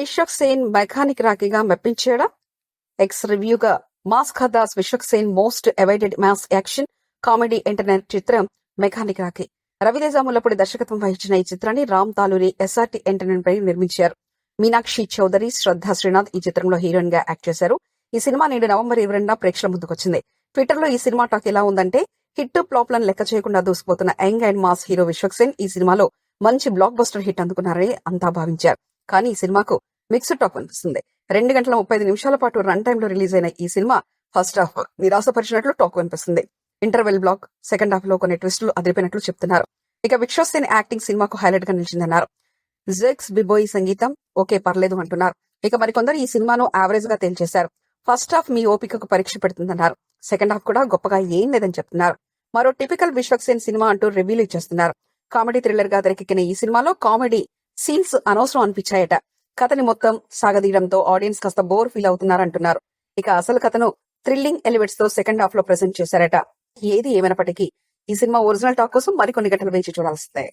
Vishwak Sen mechanic రాకీగా మెప్పించాడా? X రివ్యూగా మాస్ ఖదాస్ Vishwak Sen most awaited mass action comedy entertainer చిత్రం మెకానిక్ రాకీ. రవితేజ ముల్లపూడి దర్శకత్వం వహించిన ఈ చిత్రాన్ని రామ్ తాలూరి ఎస్ఆర్టీ ఎంటర్టైన్మెంట్ పై నిర్మించారు. మీనాక్షి చౌదరి, శ్రద్ధా శ్రీనాథ్ ఈ చిత్రంలో హీరోయిన్ గా యాక్ట్ చేశారు. ఈ సినిమా నేడు నవంబర్ 22న ప్రేక్షకుల ముందుకొచ్చింది. ట్విట్టర్ లో ఈ సినిమా టాక్ ఎలా ఉందంటే, హిట్ ఫ్లాప్లను లెక్క చేయకుండా దూసుకుపోతున్న young and mass hero Vishwak Sen ఈ సినిమాలో మంచి బ్లాక్ బస్టర్ హిట్ అందుకున్నారని అంతా భావించారు. కానీ ఈ సినిమాకు మిక్స్డ్ టాక్ అనిపిస్తుంది. 2 గంటల 35 నిమిషాల పాటు రన్ టైమ్ లో రిలీజ్ అయిన ఈ సినిమా ఫస్ట్ హాఫ్ నిరాశపరిచినట్లు టాక్ అనిపిస్తుంది. ఇంటర్వెల్ బ్లాక్, సెకండ్ హాఫ్ లో కొన్ని ట్విస్టులు అదిరిపోయినట్లు చెప్తున్నారు. ఇక విశ్వక్ సేన్ యాక్టింగ్ సినిమాకు హైలైట్ గా నిలిచిందన్నారు. జెక్స్ బిబోయ్ సంగీతం ఓకే పర్లేదు అంటున్నారు. ఇక మరికొందరు ఈ సినిమాను యావరేజ్ గా తేల్చేశారు. ఫస్ట్ హాఫ్ మీ ఓపికకు పరీక్ష పెడుతుందన్నారు. సెకండ్ హాఫ్ కూడా గొప్పగా ఏం లేదని చెప్తున్నారు. మరో టిపికల్ విశ్వక్ సేన్ సినిమా అంటూ రివ్యూలు ఇచ్చేస్తున్నారు. కామెడీ థ్రిల్లర్ గా తెరకెక్కిన ఈ సినిమాలో కామెడీ సీన్స్ అనవసరం అనిపించాయట. కథని మొత్తం సాగదీయడంతో ఆడియన్స్ కాస్త బోర్ ఫీల్ అవుతున్నారంటున్నారు. ఇక అసలు కథను థ్రిల్లింగ్ ఎలిమెంట్స్ తో సెకండ్ హాఫ్ లో ప్రెజెంట్ చేశారట. ఏది ఏమైనప్పటికీ ఈ సినిమా ఒరిజినల్ టాక్ కోసం మరికొన్ని గంటలు వేచి చూడాల్సిందే.